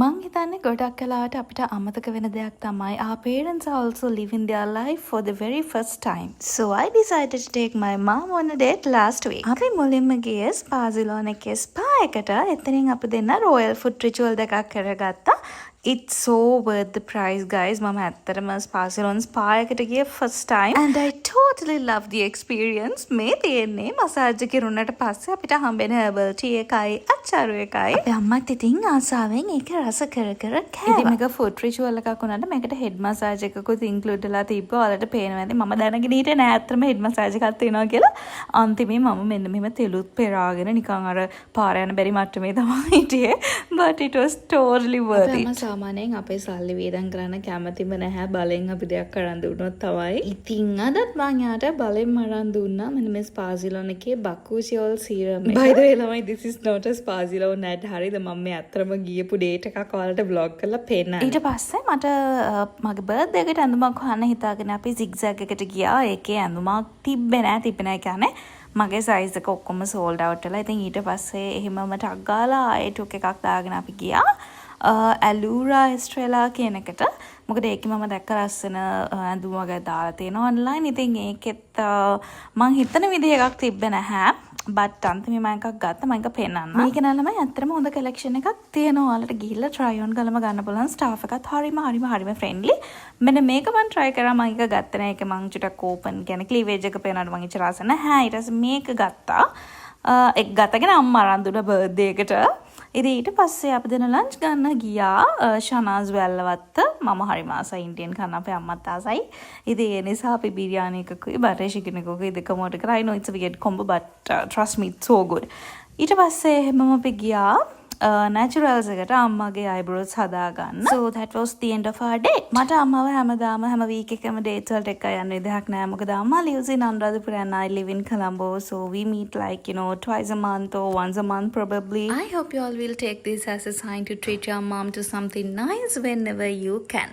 මං හිතන්නේ ගොඩක් කලාවට අපිට අමතක වෙන දෙයක් තමයි our parents are also living their life for the very first time. So I decided to take my mom on a date last week. අපි මුලින්ම ගියේ ස්පාසිලෝන එකේ ස්පා එකට. එතනින් අපි දෙන්න royal foot ritual දෙකක් කරගත්තා. It's so worth the price guys. මම ඇත්තටම ස්පාසිලෝන ස්පා එකට ගියේ first time and I totally love the experience. මේ තියෙන්නේ මසාජ් කිරුණට පස්සේ අපිට හම්බෙන herbal tea එකයි අච්චාරු එකයි. අපේ අම්මත් ඉතින් ආසාවෙන් ඒක රස කර කර කෑවා. ඉතින් මේක foot ritual එකක් වුණාට මේකට head massage එකකුත් include වෙලා තිබ්බා. ඔයාලට පේනවා ඇති මම දැනගෙන හිටියේ නෑ ඇත්තටම head massage එකක් තියෙනවා කියලා. අන්තිමේ මම මෙන්න මෙහෙම තෙලුත් පෙරාගෙන නිකන් අර පාර යන බැරි මට්ටමේ තමයි හිටියේ. But it was totally worth it. සාමාන්‍යයෙන් අපේ සල්ලි වේදම් කරන්න කැමතිම නැහැ බලෙන් අපි දෙයක් කරන් දුන්නොත් තමයි. ඉතින් අදත් මං යාට බලෙන් මරන් දුන්නා මෙන්න මේ ස්පාසිලෝන එකේ බකුසියෝල් සීරම් එක. By the way ළමයි this is not a ස්පාසිලෝන ad හරිද මම මේ අතරම ගියපු ඩේට් එකක් ඔයාලට vlog කරලා පෙන්නන්න. ඊට පස්සේ මට මගේ බර්ත්ඩේ එකට ඇඳුමක් හොයන්න හිතාගෙන අපි zigzag එකට ගියා. ඒකේ ඇඳුමක් තිබ්බේ නැහැ කියන්නේ මගේ සයිස් එක ඔක්කොම sold out වෙලා. ඉතින් ඊට පස්සේ එහෙමම ටක් ගාලා ආයෙ ටුක් එකක් දාගෙන අපි ගියා. ඇලූරා එස්ට්‍රේලා කියන එකට. මොකද ඒකේ මම දැක්ක ලස්සන ඇඳුම් වගේ දාලා තියෙනවා ඔන්ලයින්. ඉතින් ඒකෙත් මං හිතන විදිහ එකක් තිබ්බේ නැහැ. බට් අන්තිමේ මම එකක් ගත්තා. මම එක පෙන්නන්න. මේක නෑ ළමයි ඇත්තටම හොඳ කලෙක්ෂන් එකක් තියෙනවා. ඔයාලට ගිහිල්ලා try on ගලම ගන්න පුළුවන්. ස්ටාෆ් එකත් හරිම friendly. මෙන්න මේක මම try කරා. මම එක ගත්තේ නෑ. ඒක මං චුටක් open කියන්නේ cleavage එක පේනකොට මං ඉච්ච රස නැහැ. ඊට පස්සේ මේක ගත්තා. එක් ගතගෙන අම්මා අරන් දුන්න බර්ත්ඩේ එකට. ඉතින් ඊට පස්සේ අපි දෙන ලන්ච් ගන්න ගියා ෂනාස් වැල්ලවත්ත. මම හරිම ආසයි ඉන්දියන් කන්න අපේ අම්මත් ආසයි. ඉතින් ඒ නිසා අපි බිරියානි එකකුයි බටර් චිකන් එකකුයි දෙකම order කරා. I know it's a weird combo but trust me it's so good. ඊට පස්සේ හැමම අපි ගියා naturals එකට අම්මගේ eyebrows හදාගන්න. So that was the end of our date. මට අම්මව හැමදාම හැම week එකම dates වලට එක යන්න විදිහක් නෑ. මොකද අම්මා lives in Anuradhapura and I live in Colombo. So we meet like twice a month or once a month probably. I hope you all will take this as a sign to treat your mom to something nice whenever you can.